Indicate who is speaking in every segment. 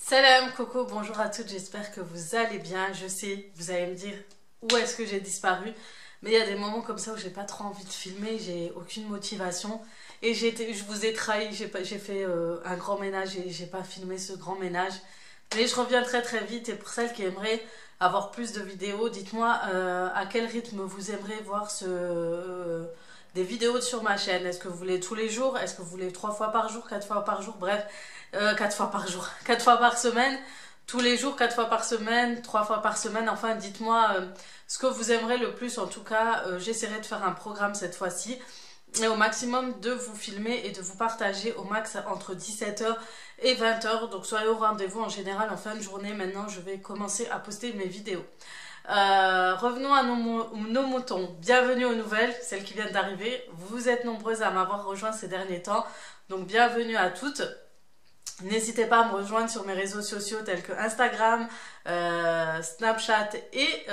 Speaker 1: Salam, Coco, bonjour à toutes, j'espère que vous allez bien. Je sais, vous allez me dire où est-ce que j'ai disparu, mais il y a des moments comme ça où j'ai pas trop envie de filmer, j'ai aucune motivation et je vous ai trahi, j'ai fait un grand ménage et j'ai pas filmé ce grand ménage. Mais je reviens très très vite et pour celles qui aimeraient avoir plus de vidéos, dites-moi à quel rythme vous aimeriez voir des vidéos sur ma chaîne. Est-ce que vous voulez tous les jours? Est-ce que vous voulez 3 fois par jour, 4 fois par jour? Bref, 4 fois par jour, 4 fois par semaine, tous les jours, 4 fois par semaine, 3 fois par semaine. Enfin, dites-moi ce que vous aimerez le plus. En tout cas, j'essaierai de faire un programme cette fois-ci. Et au maximum de vous filmer et de vous partager au max entre 17h et 20h. Donc soyez au rendez-vous en général en fin de journée. Maintenant, je vais commencer à poster mes vidéos. Revenons à nos moutons. Bienvenue aux nouvelles, celles qui viennent d'arriver. Vous êtes nombreuses à m'avoir rejoint ces derniers temps. Donc bienvenue à toutes. N'hésitez pas à me rejoindre sur mes réseaux sociaux tels que Instagram, Snapchat et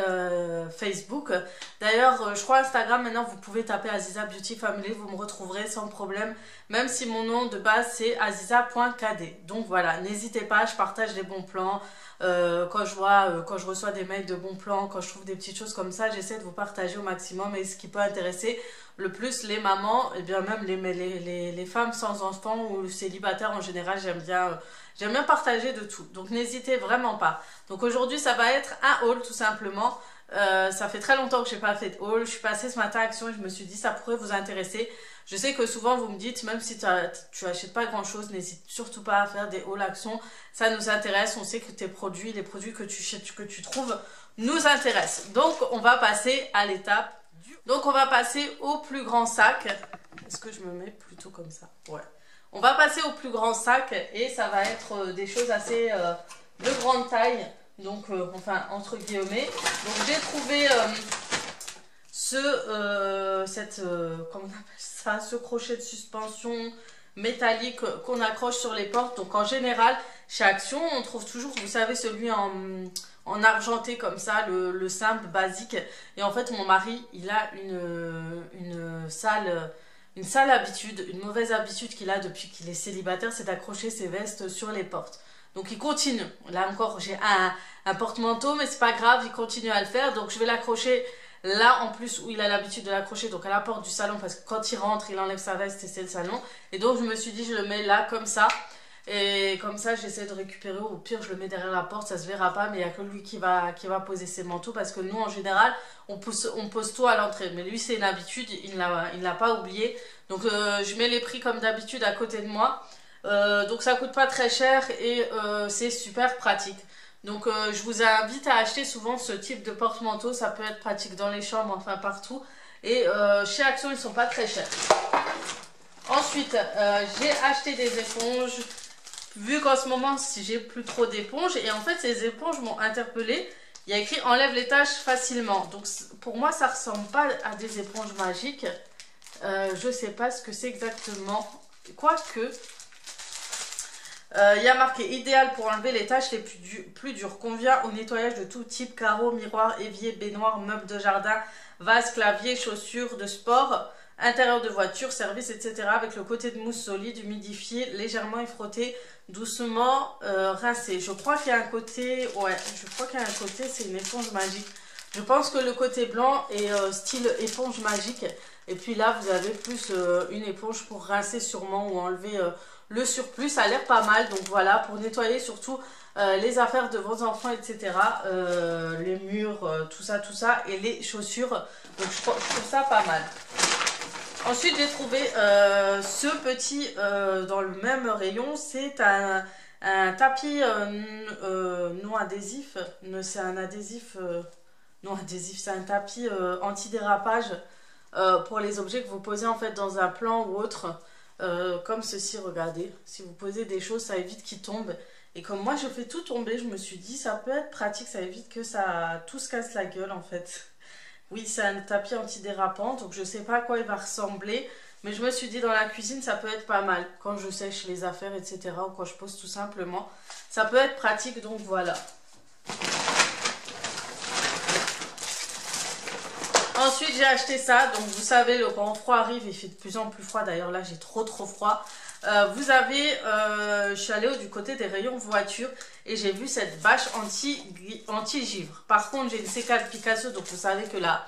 Speaker 1: Facebook. D'ailleurs, je crois Instagram, maintenant vous pouvez taper Aziza Beauty Family, vous me retrouverez sans problème, même si mon nom de base c'est aziza.kd. Donc voilà, n'hésitez pas, je partage des bons plans. Quand je reçois des mails de bons plans, quand je trouve des petites choses comme ça, j'essaie de vous partager au maximum et ce qui peut intéresser le plus les mamans et bien même les femmes sans enfants ou célibataires en général. J'aime bien partager de tout, donc n'hésitez vraiment pas. Donc aujourd'hui ça va être un haul tout simplement. Ça fait très longtemps que je n'ai pas fait de haul. Je suis passée ce matin à Action et je me suis dit ça pourrait vous intéresser. Je sais que souvent vous me dites, même si tu achètes pas grand chose, n'hésite surtout pas à faire des hauls Action. Ça nous intéresse, on sait que tes produits, les produits que tu trouves nous intéressent. Donc on va passer à l'étape. Donc on va passer au plus grand sac. Est-ce que je me mets plutôt comme ça? Ouais. On va passer au plus grand sac et ça va être des choses assez de grande taille. Donc enfin entre guillemets. Donc j'ai trouvé comment on appelle ça, ce crochet de suspension métallique qu'on accroche sur les portes. Donc en général chez Action on trouve toujours, vous savez, celui en argenté comme ça, le simple basique. Et en fait mon mari il a une sale habitude, une mauvaise habitude qu'il a depuis qu'il est célibataire, c'est d'accrocher ses vestes sur les portes. Donc il continue. Là encore, j'ai un porte-manteau, mais c'est pas grave, il continue à le faire. Donc je vais l'accrocher là en plus où il a l'habitude de l'accrocher, donc à la porte du salon, parce que quand il rentre, il enlève sa veste et c'est le salon. Et donc je me suis dit, je le mets là comme ça. Et comme ça, j'essaie de récupérer. Au pire, je le mets derrière la porte, ça se verra pas, mais il n'y a que lui qui va poser ses manteaux, parce que nous, en général, on pose tout à l'entrée. Mais lui, c'est une habitude, il ne l'a pas oublié. Donc je mets les prix comme d'habitude à côté de moi. Donc ça coûte pas très cher et c'est super pratique. Donc je vous invite à acheter souvent ce type de porte-manteau, ça peut être pratique dans les chambres, enfin partout. Et chez Action ils sont pas très chers. Ensuite j'ai acheté des éponges, vu qu'en ce moment si j'ai plus trop d'éponges. Et en fait ces éponges m'ont interpellée. Il y a écrit enlève les taches facilement. Donc pour moi ça ressemble pas à des éponges magiques. Je sais pas ce que c'est exactement. Quoique... il y a marqué idéal pour enlever les taches les plus dures. Convient au nettoyage de tout type, carreaux, miroirs, éviers, baignoires, meubles de jardin, vases, claviers, chaussures de sport, intérieur de voiture, service, etc. Avec le côté de mousse solide, humidifié, légèrement effrotté, doucement rincé. Je crois qu'il y a un côté, ouais, je crois qu'il y a un côté, c'est une éponge magique. Je pense que le côté blanc est style éponge magique. Et puis là, vous avez plus une éponge pour rincer sûrement ou enlever le surplus. Ça a l'air pas mal. Donc voilà, pour nettoyer surtout les affaires de vos enfants, etc. Les murs, tout ça. Et les chaussures. Donc je trouve ça pas mal. Ensuite, j'ai trouvé ce petit, dans le même rayon. C'est un tapis non adhésif. C'est un adhésif... non adhésif, c'est un tapis anti-dérapage pour les objets que vous posez en fait dans un plan ou autre, comme ceci. Regardez, si vous posez des choses, ça évite qu'ils tombent. Et comme moi je fais tout tomber, je me suis dit ça peut être pratique, ça évite que tout se casse la gueule en fait. Oui, c'est un tapis anti-dérapant, donc je sais pas à quoi il va ressembler, mais je me suis dit dans la cuisine ça peut être pas mal quand je sèche les affaires, etc. ou quand je pose tout simplement, ça peut être pratique. Donc voilà. Ensuite j'ai acheté ça. Donc vous savez, le grand froid arrive, il fait de plus en plus froid. D'ailleurs là j'ai trop froid. Vous avez, je suis allée du côté des rayons voiture et j'ai vu cette bâche anti-givre. Par contre, j'ai une C4 Picasso, donc vous savez que là,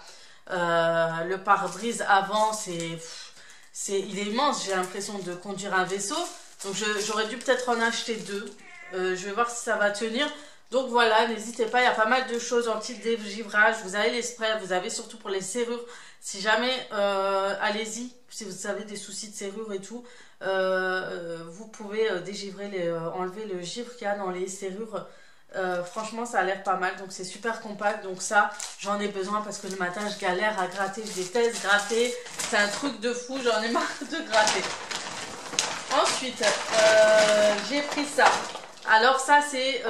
Speaker 1: le pare-brise avant, il est immense. J'ai l'impression de conduire un vaisseau. Donc j'aurais dû peut-être en acheter deux. Je vais voir si ça va tenir. Donc voilà, n'hésitez pas, il y a pas mal de choses anti-dégivrage. Vous avez les sprays, vous avez surtout pour les serrures. Si jamais, allez-y, si vous avez des soucis de serrure et tout, vous pouvez dégivrer, enlever le givre qu'il y a dans les serrures. Franchement, ça a l'air pas mal, donc c'est super compact. Donc ça, j'en ai besoin parce que le matin, je galère à gratter. Je déteste gratter, c'est un truc de fou, j'en ai marre de gratter. Ensuite, j'ai pris ça. Alors ça c'est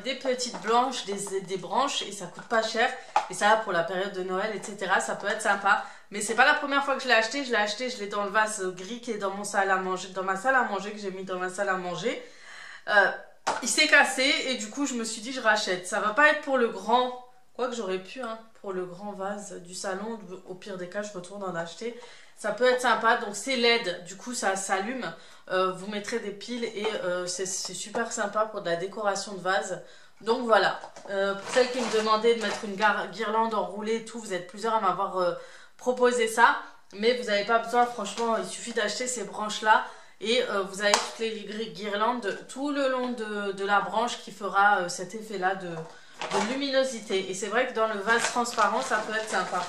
Speaker 1: des petites blanches, des branches et ça coûte pas cher. Et ça pour la période de Noël, etc. Ça peut être sympa. Mais c'est pas la première fois que je l'ai acheté. Je l'ai dans le vase gris qui est dans mon salle à manger, dans ma salle à manger, que j'ai mis dans ma salle à manger. Il s'est cassé et du coup je me suis dit je rachète. Ça va pas être pour le grand, quoique j'aurais pu, hein, pour le grand vase du salon. Au pire des cas je retourne en acheter. Ça peut être sympa, donc c'est LED, du coup ça s'allume, vous mettrez des piles et c'est super sympa pour de la décoration de vase. Donc voilà, pour celles qui me demandaient de mettre une guirlande enroulée et tout, vous êtes plusieurs à m'avoir proposé ça. Mais vous n'avez pas besoin, franchement, il suffit d'acheter ces branches-là et vous avez toutes les guirlandes tout le long de la branche qui fera cet effet-là de luminosité. Et c'est vrai que dans le vase transparent, ça peut être sympa.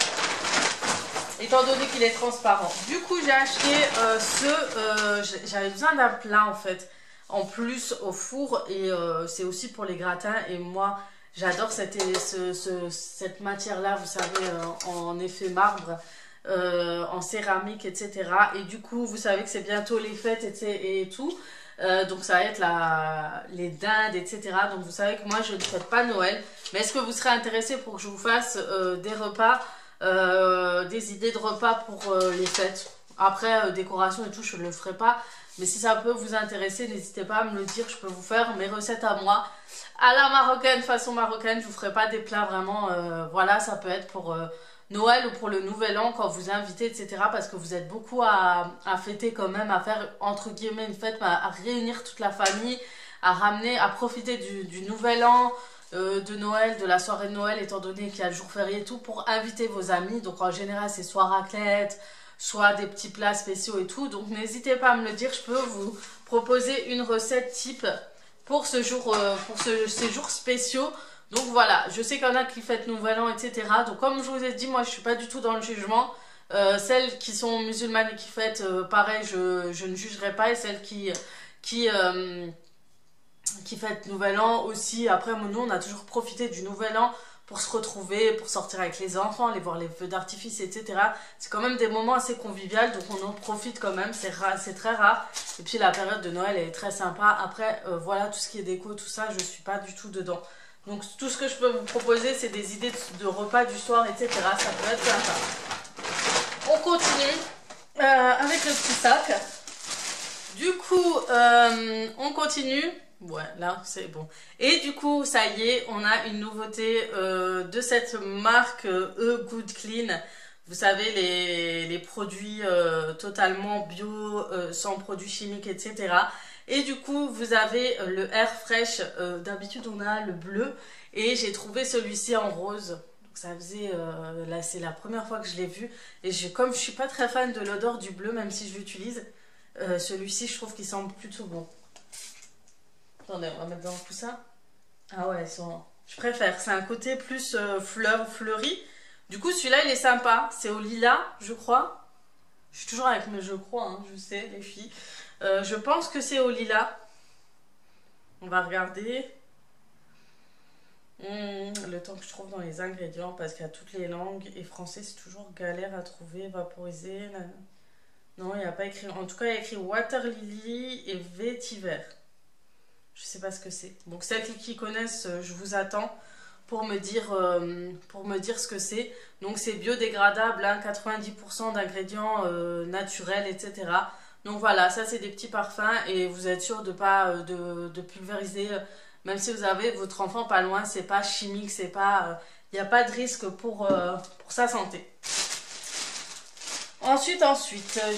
Speaker 1: Étant donné qu'il est transparent. Du coup, j'ai acheté j'avais besoin d'un plat en fait, en plus au four et c'est aussi pour les gratins. Et moi, j'adore cette matière-là, vous savez, en effet marbre, en céramique, etc. Et du coup, vous savez que c'est bientôt les fêtes et tout. Donc ça va être les dindes, etc. Donc vous savez que moi, je ne fête pas Noël. Mais est-ce que vous serez intéressé pour que je vous fasse des repas des idées de repas pour les fêtes. Après, décoration et tout, je ne le ferai pas. Mais si ça peut vous intéresser, n'hésitez pas à me le dire. Je peux vous faire mes recettes à moi. À la marocaine, façon marocaine. Je vous ferai pas des plats vraiment... voilà, ça peut être pour Noël ou pour le Nouvel An quand vous invitez, etc. Parce que vous êtes beaucoup à fêter quand même, à faire entre guillemets une fête, à réunir toute la famille, à ramener, à profiter du Nouvel An, de Noël, de la soirée de Noël, étant donné qu'il y a le jour férié et tout, pour inviter vos amis. Donc en général, c'est soit raclette, soit des petits plats spéciaux et tout. Donc n'hésitez pas à me le dire, je peux vous proposer une recette type pour ce jour, ces jours spéciaux. Donc voilà, je sais qu'il y en a qui fêtent Nouvel An, etc. Donc comme je vous ai dit, moi je suis pas du tout dans le jugement. Celles qui sont musulmanes et qui fêtent, pareil, je ne jugerai pas. Et celles qui fêtent Nouvel An aussi. Après, nous, on a toujours profité du Nouvel An pour se retrouver, pour sortir avec les enfants, aller voir les feux d'artifice, etc. C'est quand même des moments assez conviviaux, donc on en profite quand même, c'est très rare. Et puis la période de Noël, elle est très sympa. Après, voilà, tout ce qui est déco, tout ça, je suis pas du tout dedans. Donc tout ce que je peux vous proposer, c'est des idées de repas du soir, etc. Ça peut être sympa. On continue avec le petit sac. Du coup, on continue. Ouais, là, c'est bon. Et du coup, ça y est, on a une nouveauté de cette marque Good Clean. Vous savez, les produits totalement bio, sans produits chimiques, etc. Et du coup, vous avez le Air Fresh. D'habitude, on a le bleu. Et j'ai trouvé celui-ci en rose. Donc, ça faisait... là, c'est la première fois que je l'ai vu. Et comme je suis pas très fan de l'odeur du bleu, même si je l'utilise, celui-ci, je trouve qu'il semble plutôt bon. Attendez, on va mettre dans tout ça. Ah ouais, je préfère. C'est un côté plus fleuri. Du coup, celui-là, il est sympa. C'est au lilas, je crois. Je suis toujours avec mes je crois, hein, je sais, les filles. Je pense que c'est au lilas. On va regarder. Le temps que je trouve dans les ingrédients, parce qu'il y a toutes les langues. Et français, c'est toujours galère à trouver, vaporiser. Non, il n'y a pas écrit. En tout cas, il y a écrit Water Lily et Vétiver. Je sais pas ce que c'est. Donc celles qui connaissent, je vous attends pour me dire ce que c'est. Donc c'est biodégradable, hein, 90% d'ingrédients naturels, etc. Donc voilà, ça c'est des petits parfums et vous êtes sûr de pas de pulvériser, même si vous avez votre enfant pas loin, c'est pas chimique, c'est pas, il n'y a pas de risque pour sa santé. Ensuite,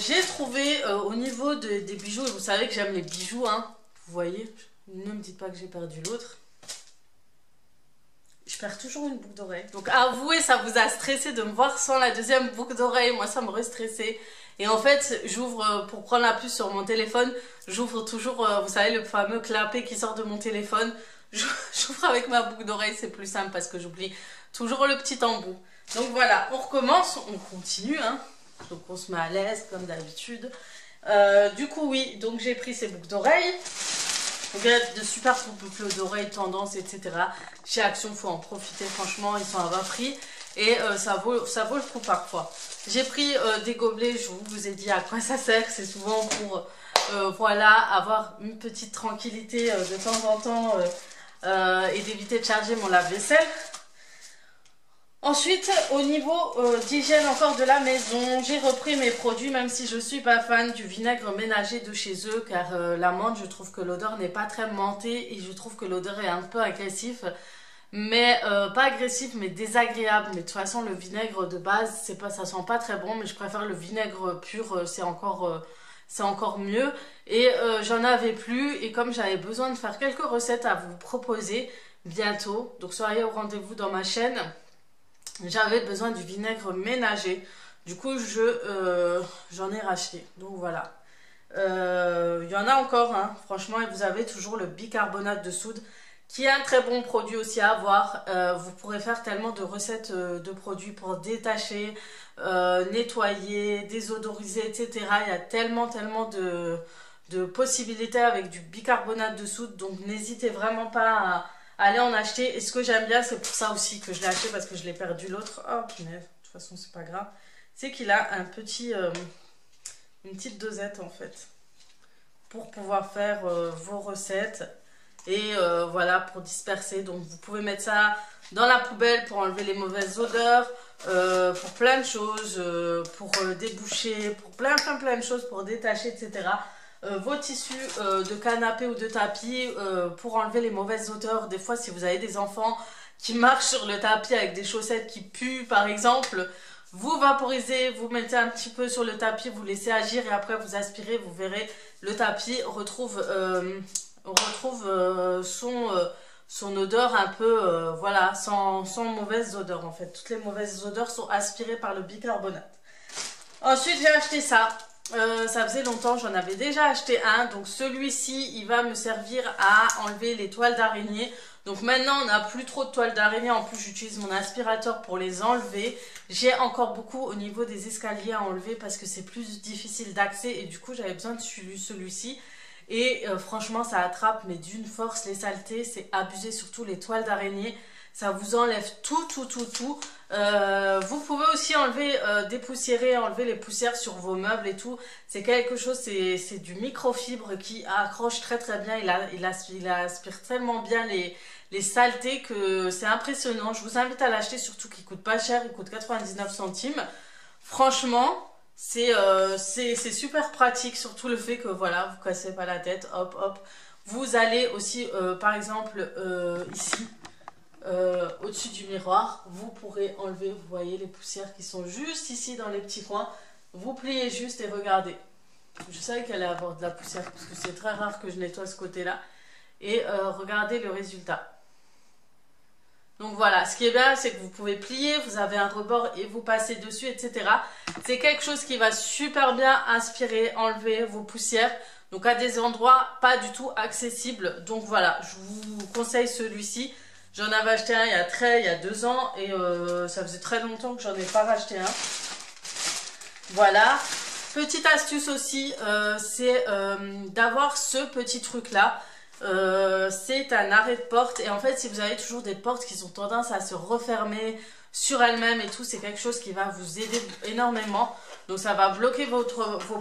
Speaker 1: j'ai trouvé au niveau des bijoux, et vous savez que j'aime les bijoux, hein, vous voyez, ne me dites pas que j'ai perdu l'autre. Je perds toujours une boucle d'oreille. Donc avouez, ça vous a stressé de me voir sans la deuxième boucle d'oreille. Moi, ça me restressait. Et en fait, j'ouvre, pour prendre la puce sur mon téléphone, j'ouvre toujours, vous savez, le fameux clapet qui sort de mon téléphone. J'ouvre avec ma boucle d'oreille, c'est plus simple parce que j'oublie toujours le petit embout. Donc voilà, on recommence, on continue, hein. Donc on se met à l'aise comme d'habitude. Du coup, oui, donc j'ai pris ces boucles d'oreilles. Donc il y a de super boucles d'oreilles, tendance, etc. Chez Action, il faut en profiter, franchement, ils sont à bas prix. Et ça vaut le coup parfois. J'ai pris des gobelets, je vous ai dit à quoi ça sert. C'est souvent pour voilà, avoir une petite tranquillité de temps en temps et d'éviter de charger mon lave-vaisselle. Ensuite, au niveau d'hygiène encore de la maison, j'ai repris mes produits, même si je ne suis pas fan du vinaigre ménager de chez eux, car la menthe, je trouve que l'odeur n'est pas très mentée et je trouve que l'odeur est un peu agressive. Mais pas agressif, mais désagréable. Mais de toute façon, le vinaigre de base, c'est pas, ça sent pas très bon, mais je préfère le vinaigre pur, c'est encore mieux. Et j'en avais plus, et comme j'avais besoin de faire quelques recettes à vous proposer bientôt, donc soyez au rendez-vous dans ma chaîne. J'avais besoin du vinaigre ménager. Du coup, j'en ai racheté. Donc voilà. Il y en a encore, hein, franchement, et vous avez toujours le bicarbonate de soude, qui est un très bon produit aussi à avoir. Vous pourrez faire tellement de recettes de produits pour détacher, nettoyer, désodoriser, etc. Il y a tellement de possibilités avec du bicarbonate de soude. Donc n'hésitez vraiment pas à aller en acheter. Et ce que j'aime bien, c'est pour ça aussi que je l'ai acheté, parce que je l'ai perdu l'autre. Oh punaise, de toute façon c'est pas grave. C'est qu'il a un petit, une petite dosette en fait, pour pouvoir faire vos recettes. Et voilà, pour disperser. Donc vous pouvez mettre ça dans la poubelle pour enlever les mauvaises odeurs, pour plein de choses, pour déboucher, pour plein de choses, pour détacher, etc. Vos tissus de canapé ou de tapis pour enlever les mauvaises odeurs. Des fois, si vous avez des enfants qui marchent sur le tapis avec des chaussettes qui puent, par exemple, vous vaporisez, vous mettez un petit peu sur le tapis, vous laissez agir et après vous aspirez, vous verrez, le tapis retrouve son odeur un peu, voilà, sans mauvaise odeur en fait. Toutes les mauvaises odeurs sont aspirées par le bicarbonate. Ensuite, j'ai acheté ça. Ça faisait longtemps, j'en avais déjà acheté un. Donc celui-ci, il va me servir à enlever les toiles d'araignée. Donc maintenant, on n'a plus trop de toiles d'araignée. En plus, j'utilise mon aspirateur pour les enlever. J'ai encore beaucoup au niveau des escaliers à enlever parce que c'est plus difficile d'accès. Et du coup, j'avais besoin de celui-ci. Et franchement, ça attrape, mais d'une force, les saletés. C'est abusé, surtout les toiles d'araignée. Ça vous enlève tout. Vous pouvez aussi enlever, dépoussiérer, enlever les poussières sur vos meubles et tout. C'est quelque chose, c'est du microfibre qui accroche très bien. Il aspire tellement bien les saletés que c'est impressionnant. Je vous invite à l'acheter, surtout qu'il coûte pas cher, il coûte 99 centimes. Franchement, c'est super pratique, surtout le fait que voilà, vous cassez pas la tête, hop. Vous allez aussi, par exemple, ici, au-dessus du miroir, vous pourrez enlever, vous voyez les poussières qui sont juste ici dans les petits coins. Vous pliez juste et regardez. Je savais qu'elle allait avoir de la poussière parce que c'est très rare que je nettoie ce côté-là. Et regardez le résultat. Donc voilà, ce qui est bien, c'est que vous pouvez plier, vous avez un rebord et vous passez dessus, etc. C'est quelque chose qui va super bien aspirer, enlever vos poussières. Donc à des endroits pas du tout accessibles. Donc voilà, je vous conseille celui-ci. J'en avais acheté un il y a 2 ans et ça faisait très longtemps que j'en ai pas racheté un. Voilà. Petite astuce aussi, c'est d'avoir ce petit truc-là. C'est un arrêt de porte et en fait si vous avez toujours des portes qui ont tendance à se refermer sur elles-mêmes et tout, c'est quelque chose qui va vous aider énormément. Donc ça va bloquer vos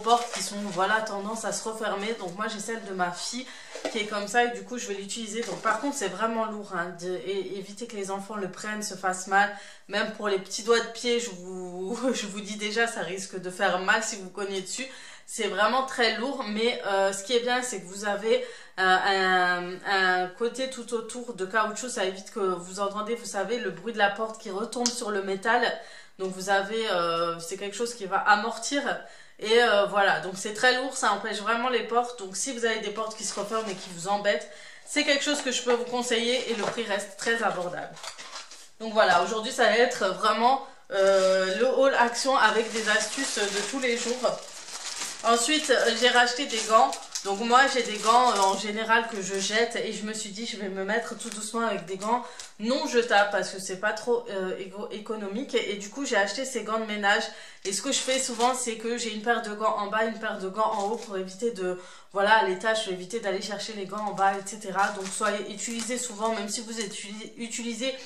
Speaker 1: portes qui sont voilà tendance à se refermer. Donc moi j'ai celle de ma fille qui est comme ça et du coup je vais l'utiliser. Donc par contre c'est vraiment lourd, hein, éviter que les enfants le prennent, se fassent mal. Même pour les petits doigts de pied, je vous dis déjà ça risque de faire mal si vous cognez dessus. C'est vraiment très lourd, mais ce qui est bien c'est que vous avez un côté tout autour de caoutchouc. Ça évite que vous entendez, vous savez, le bruit de la porte qui retombe sur le métal. Donc vous avez, c'est quelque chose qui va amortir. Et voilà, donc c'est très lourd, ça empêche vraiment les portes. Donc si vous avez des portes qui se referment et qui vous embêtent, c'est quelque chose que je peux vous conseiller et le prix reste très abordable. Donc voilà, aujourd'hui ça va être vraiment le haul action avec des astuces de tous les jours. Ensuite, j'ai racheté des gants. Donc moi j'ai des gants en général que je jette et je me suis dit je vais me mettre tout doucement avec des gants non jetables parce que c'est pas trop économique et du coup j'ai acheté ces gants de ménage et ce que je fais souvent c'est que j'ai une paire de gants en bas, une paire de gants en haut pour éviter de, voilà, à l'étage, je vais éviter d'aller chercher les gants en bas, etc. Donc soyez utilisez souvent, même si vous utilisez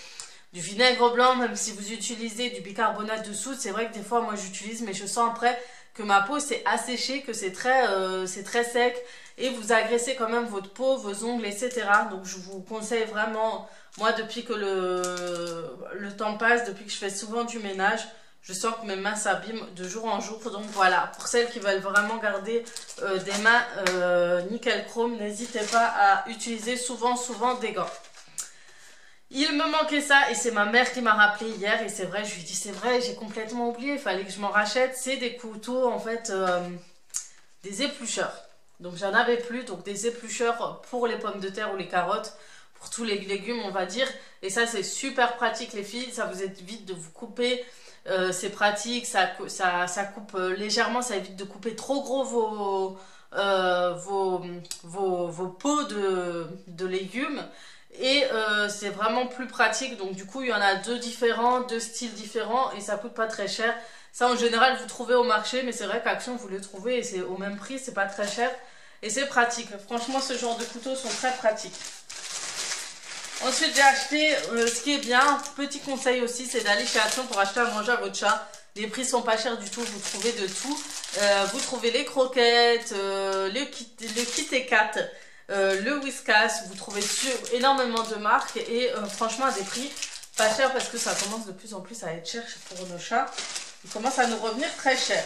Speaker 1: du vinaigre blanc, même si vous utilisez du bicarbonate de soude, c'est vrai que des fois moi j'utilise mais je sens après que ma peau s'est asséchée, que c'est très sec et vous agressez quand même votre peau, vos ongles, etc. Donc je vous conseille vraiment, moi depuis que le temps passe, depuis que je fais souvent du ménage, je sens que mes mains s'abîment de jour en jour. Donc voilà, pour celles qui veulent vraiment garder des mains nickel chrome, n'hésitez pas à utiliser souvent des gants. Il me manquait ça et c'est ma mère qui m'a rappelé hier et c'est vrai, je lui dis c'est vrai, j'ai complètement oublié, il fallait que je m'en rachète. C'est des couteaux en fait, des éplucheurs. Donc j'en avais plus, donc des éplucheurs pour les pommes de terre ou les carottes, pour tous les légumes on va dire. Et ça c'est super pratique les filles, ça vous évite de vous couper, c'est pratique, ça coupe légèrement, ça évite de couper trop gros vos pots de légumes. Et c'est vraiment plus pratique, donc du coup il y en a deux différents, deux styles différents et ça coûte pas très cher. Ça en général vous trouvez au marché, mais c'est vrai qu'Action vous le trouvez et c'est au même prix, c'est pas très cher et c'est pratique. Franchement ce genre de couteaux sont très pratiques. Ensuite j'ai acheté, ce qui est bien, petit conseil aussi, c'est d'aller chez Action pour acheter à manger à votre chat. Les prix sont pas chers du tout, vous trouvez de tout. Vous trouvez les croquettes, le kit 4. Le Whiskas, vous trouvez sur énormément de marques et franchement à des prix pas chers parce que ça commence de plus en plus à être cher pour nos chats. Il commence à nous revenir très cher.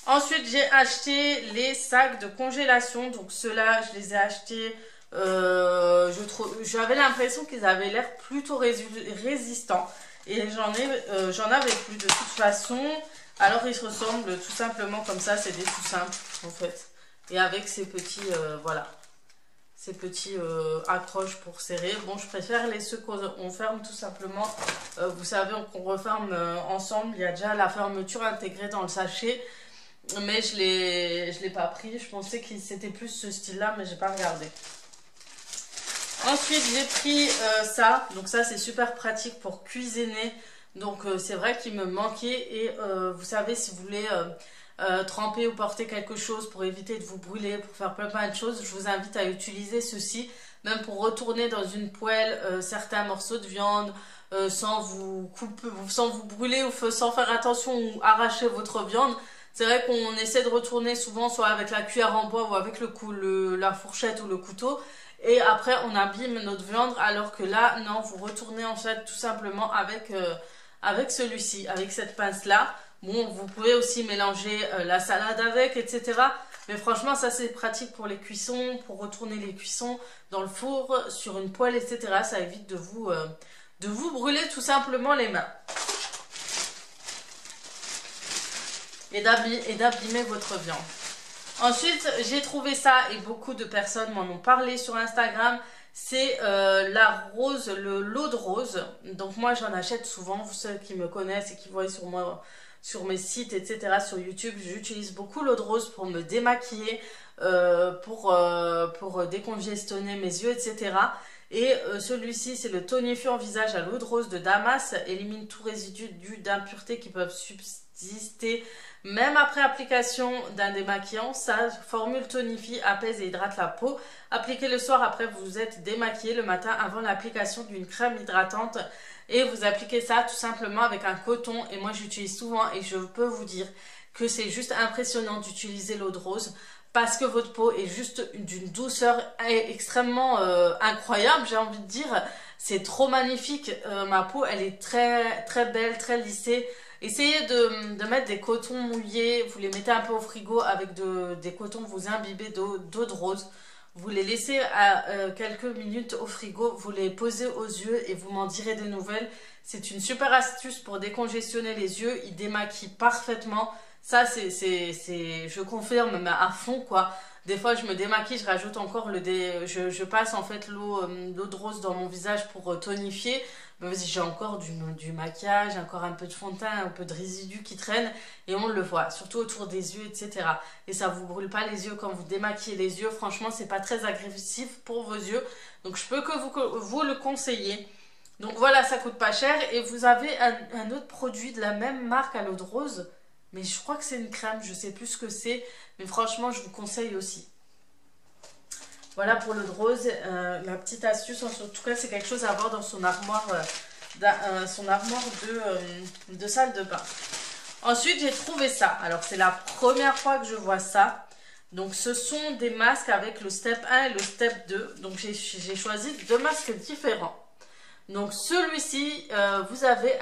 Speaker 1: Ensuite j'ai acheté les sacs de congélation, donc ceux-là je les ai achetés, j'avais l'impression qu'ils avaient l'air plutôt résistants et j'en avais plus de toute façon. Alors ils se ressemblent tout simplement comme ça, c'est des tout simples en fait. Et avec ces petits, voilà, ces petits accroches pour serrer. Bon, je préfère ceux qu'on ferme tout simplement. Vous savez, qu'on referme ensemble. Il y a déjà la fermeture intégrée dans le sachet. Mais je l'ai pas pris. Je pensais que c'était plus ce style-là, mais j'ai pas regardé. Ensuite, j'ai pris ça. Donc ça, c'est super pratique pour cuisiner. Donc c'est vrai qu'il me manquait. Et vous savez, si vous voulez... tremper ou porter quelque chose pour éviter de vous brûler, pour faire plein de choses, je vous invite à utiliser ceci, même pour retourner dans une poêle certains morceaux de viande sans vous couper, sans vous brûler ou sans faire attention ou arracher votre viande. C'est vrai qu'on essaie de retourner souvent soit avec la cuillère en bois ou avec la fourchette ou le couteau et après on abîme notre viande, alors que là non, vous retournez en fait tout simplement avec celui-ci, avec cette pince là. Bon, vous pouvez aussi mélanger la salade avec, etc. Mais franchement, ça c'est pratique pour les cuissons, pour retourner les cuissons dans le four, sur une poêle, etc. Ça évite de vous brûler tout simplement les mains. Et d'abîmer votre viande. Ensuite, j'ai trouvé ça, et beaucoup de personnes m'en ont parlé sur Instagram, c'est l'eau de rose. Donc moi, j'en achète souvent, vous ceux qui me connaissent et qui voient sur moi... sur mes sites, etc., sur YouTube, j'utilise beaucoup l'eau de rose pour me démaquiller, pour décongestionner mes yeux, etc. Et celui-ci, c'est le tonifiant visage à l'eau de rose de Damas, élimine tout résidu d'impuretés qui peuvent subsister, même après application d'un démaquillant. Sa formule tonifie, apaise et hydrate la peau. Appliquez le soir après vous êtes démaquillé, le matin avant l'application d'une crème hydratante. Et vous appliquez ça tout simplement avec un coton. Et moi j'utilise souvent et je peux vous dire que c'est juste impressionnant d'utiliser l'eau de rose. Parce que votre peau est juste d'une douceur extrêmement incroyable, j'ai envie de dire. C'est trop magnifique. Ma peau, elle est très, très belle, très lissée. Essayez de mettre des cotons mouillés. Vous les mettez un peu au frigo avec des cotons, vous imbibez d'eau de rose. Vous les laissez à quelques minutes au frigo, vous les posez aux yeux et vous m'en direz des nouvelles. C'est une super astuce pour décongestionner les yeux, ils démaquillent parfaitement. Ça, je confirme, mais à fond, quoi. Des fois, je me démaquille, je rajoute encore je passe en fait l'eau de rose dans mon visage pour tonifier. Mais j'ai encore du maquillage, encore un peu de fond de teint, un peu de résidus qui traînent et on le voit, surtout autour des yeux, etc. Et ça vous brûle pas les yeux quand vous démaquillez les yeux. Franchement, c'est pas très agressif pour vos yeux. Donc, je peux que vous le conseiller. Donc voilà, ça coûte pas cher. Et vous avez un autre produit de la même marque à l'eau de rose. Mais je crois que c'est une crème, je sais plus ce que c'est. Mais franchement, je vous conseille aussi. Voilà pour l'eau de rose, la petite astuce. En tout cas, c'est quelque chose à avoir dans son armoire, de salle de bain. Ensuite, j'ai trouvé ça. Alors, c'est la première fois que je vois ça. Donc, ce sont des masques avec le step 1 et le step 2. Donc, j'ai choisi 2 masques différents. Donc, celui-ci, vous avez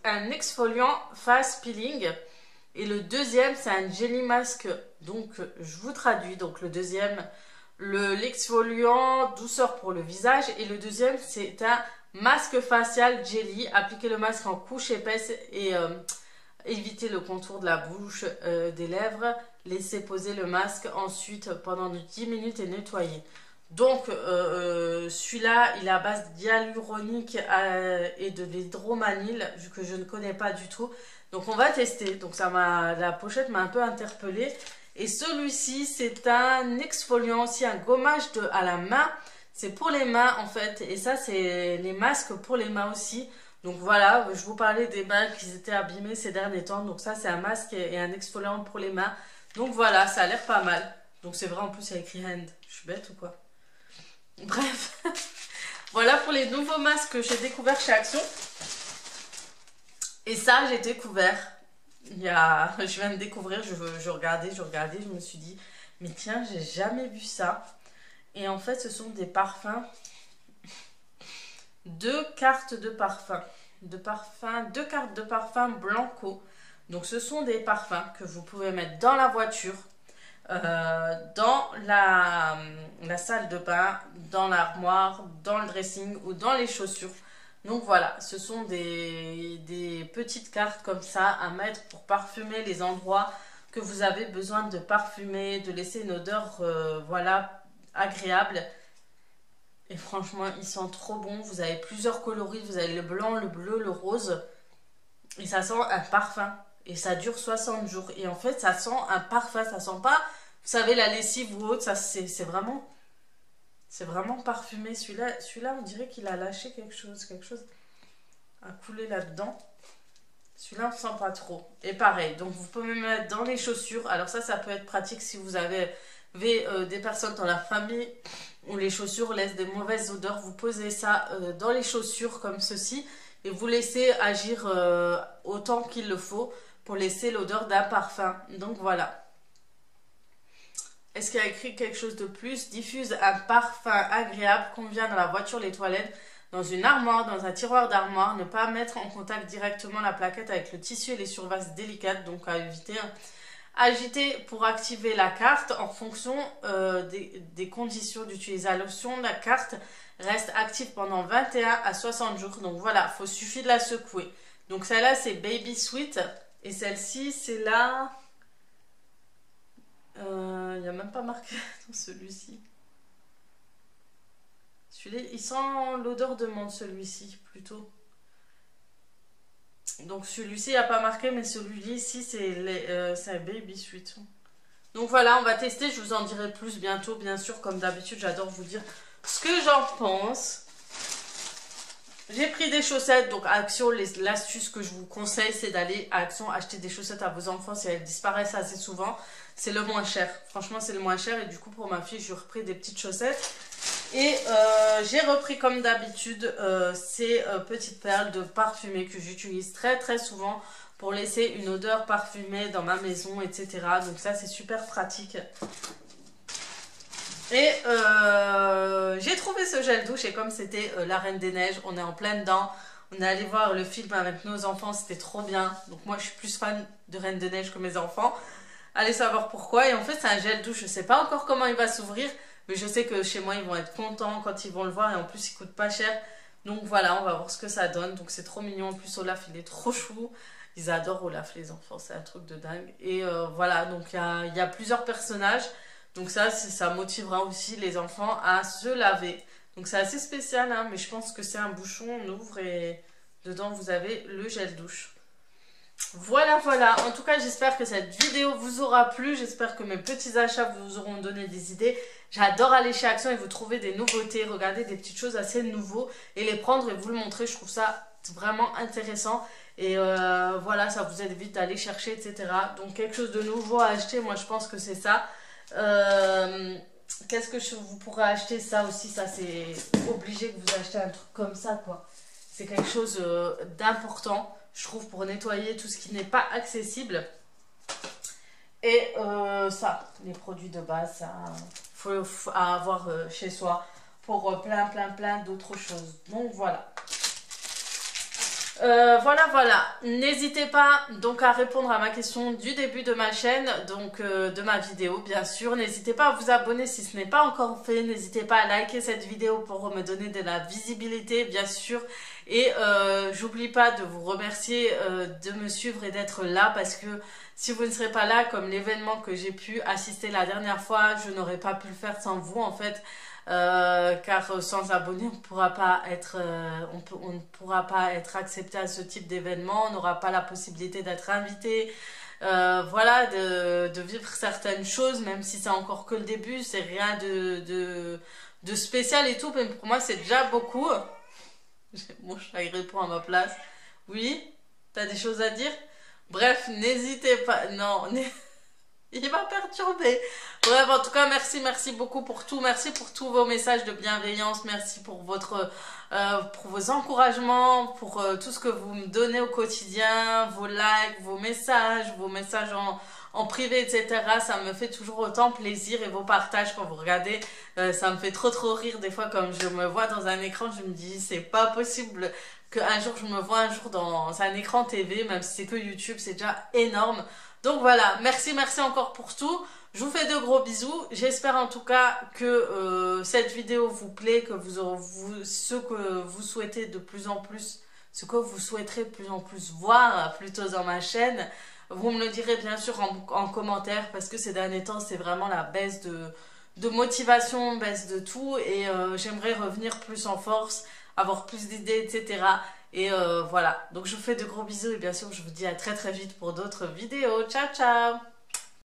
Speaker 1: un exfoliant face peeling. Et le deuxième, c'est un jelly mask. Donc, je vous traduis. Donc, le deuxième, l'exfoliant douceur pour le visage. Et le deuxième, c'est un masque facial jelly. Appliquez le masque en couche épaisse et évitez le contour de la bouche, des lèvres. Laissez poser le masque ensuite pendant 10 minutes et nettoyez. Donc, celui-là, il est à base d'hyaluronique et de l'hydromanil, que je ne connais pas du tout. Donc, on va tester. Donc, la pochette m'a un peu interpellée. Et celui-ci, c'est un exfoliant aussi, un gommage à la main. C'est pour les mains, en fait. Et ça, c'est les masques pour les mains aussi. Donc, voilà, je vous parlais des mains qui étaient abîmées ces derniers temps. Donc, ça, c'est un masque et un exfoliant pour les mains. Donc, voilà, ça a l'air pas mal. Donc, c'est vrai, en plus, il y a écrit hand. Je suis bête ou quoi? Bref, voilà pour les nouveaux masques que j'ai découverts chez Action. Et ça, j'ai découvert, je viens de découvrir, je regardais, je me suis dit, mais tiens, j'ai jamais vu ça. Et en fait, ce sont des parfums, 2 cartes de parfum, 2 cartes de parfum Blanco. Donc, ce sont des parfums que vous pouvez mettre dans la voiture, dans la salle de bain, dans l'armoire, dans le dressing ou dans les chaussures. Donc voilà, ce sont des petites cartes comme ça à mettre pour parfumer les endroits que vous avez besoin de parfumer, de laisser une odeur voilà, agréable. Et franchement, ils sont trop bons. Vous avez plusieurs coloris, vous avez le blanc, le bleu, le rose. Et ça sent un parfum. Et ça dure 60 jours. Et en fait, ça sent un parfum. Ça sent pas, vous savez, la lessive ou autre. C'est vraiment parfumé. Celui-là, on dirait qu'il a lâché quelque chose. Quelque chose a coulé là-dedans. Celui-là, on ne sent pas trop. Et pareil, donc vous pouvez mettre dans les chaussures. Alors ça peut être pratique si vous avez des personnes dans la famille où les chaussures laissent des mauvaises odeurs. Vous posez ça dans les chaussures comme ceci. Et vous laissez agir autant qu'il le faut pour laisser l'odeur d'un parfum. Donc voilà. Est-ce qu'il y a écrit quelque chose de plus? Diffuse un parfum agréable, convient dans la voiture, les toilettes, dans une armoire, dans un tiroir d'armoire. Ne pas mettre en contact directement la plaquette avec le tissu et les surfaces délicates, donc à éviter. Agiter pour activer la carte en fonction des conditions d'utilisation. La carte reste active pendant 21 à 60 jours. Donc voilà, suffit de la secouer. Donc celle-là, c'est Baby Sweet. Et celle-ci, c'est la... Il n'y a même pas marqué dans celui-ci. Celui-là, il sent l'odeur de menthe, celui-ci, plutôt. Donc celui-ci, il n'y a pas marqué, mais celui-ci, c'est un Baby Sweet. Donc voilà, on va tester, je vous en dirai plus bientôt, bien sûr, comme d'habitude, j'adore vous dire ce que j'en pense. J'ai pris des chaussettes, donc à Action, l'astuce que je vous conseille, c'est d'aller à Action acheter des chaussettes à vos enfants si elles disparaissent assez souvent. C'est le moins cher, franchement c'est le moins cher et du coup pour ma fille, j'ai repris des petites chaussettes. Et j'ai repris comme d'habitude ces petites perles de parfumé que j'utilise très très souvent pour laisser une odeur parfumée dans ma maison, etc. Donc ça c'est super pratique. Et j'ai trouvé ce gel douche et comme c'était la Reine des Neiges, on est en plein dedans. On est allé voir le film avec nos enfants, c'était trop bien. Donc moi je suis plus fan de Reine des Neiges que mes enfants. Allez savoir pourquoi. Et en fait c'est un gel douche, je ne sais pas encore comment il va s'ouvrir. Mais je sais que chez moi, ils vont être contents quand ils vont le voir. Et en plus, il coûte pas cher. Donc voilà, on va voir ce que ça donne. Donc c'est trop mignon. En plus, Olaf, il est trop chou. Ils adorent Olaf, les enfants. C'est un truc de dingue. Et voilà, donc il y a plusieurs personnages. Donc ça motivera aussi les enfants à se laver. Donc c'est assez spécial, hein, mais je pense que c'est un bouchon, on ouvre et dedans vous avez le gel douche. Voilà, voilà. En tout cas, j'espère que cette vidéo vous aura plu. J'espère que mes petits achats vous auront donné des idées. J'adore aller chez Action et vous trouver des nouveautés, regarder des petites choses assez nouveaux et les prendre et vous le montrer. Je trouve ça vraiment intéressant. Et voilà, ça vous évite d'aller chercher, etc. Donc quelque chose de nouveau à acheter, moi je pense que c'est ça. Qu'est-ce que vous pourrez acheter? Ça aussi, ça c'est obligé que vous achetez un truc comme ça, quoi. C'est quelque chose d'important, je trouve, pour nettoyer tout ce qui n'est pas accessible. Et ça, les produits de base, ça faut avoir chez soi pour plein d'autres choses. Donc voilà. Voilà. N'hésitez pas donc à répondre à ma question du début de ma chaîne, donc de ma vidéo bien sûr. N'hésitez pas à vous abonner si ce n'est pas encore fait. N'hésitez pas à liker cette vidéo pour me donner de la visibilité bien sûr. Et j'oublie pas de vous remercier de me suivre et d'être là parce que si vous ne serez pas là, comme l'événement que j'ai pu assister la dernière fois, je n'aurais pas pu le faire sans vous en fait. Car sans abonnés on ne pourra pas être on ne pourra pas être accepté à ce type d'événement, on n'aura pas la possibilité d'être invité, voilà, de vivre certaines choses, même si c'est encore que le début, c'est rien de spécial et tout, mais pour moi c'est déjà beaucoup. Mon chat il répond à ma place. Oui, t'as des choses à dire? Bref, n'hésitez pas, non. Il m'a perturbé. Bref, en tout cas, merci beaucoup pour tout. Merci pour tous vos messages de bienveillance. Merci pour pour vos encouragements, pour tout ce que vous me donnez au quotidien, vos likes, vos messages en privé, etc. Ça me fait toujours autant plaisir et vos partages quand vous regardez, ça me fait trop rire. Des fois, comme je me vois dans un écran, je me dis, c'est pas possible qu'un jour je me vois un jour dans un écran TV, même si c'est que YouTube, c'est déjà énorme. Donc voilà, merci encore pour tout. Je vous fais de gros bisous. J'espère en tout cas que cette vidéo vous plaît, que ce que vous souhaitez de plus en plus, ce que vous souhaiterez de plus en plus voir plutôt dans ma chaîne, vous me le direz bien sûr en commentaire parce que ces derniers temps c'est vraiment la baisse de motivation, baisse de tout et j'aimerais revenir plus en force, avoir plus d'idées, etc. Et voilà, donc je vous fais de gros bisous et bien sûr je vous dis à très vite pour d'autres vidéos. Ciao ciao!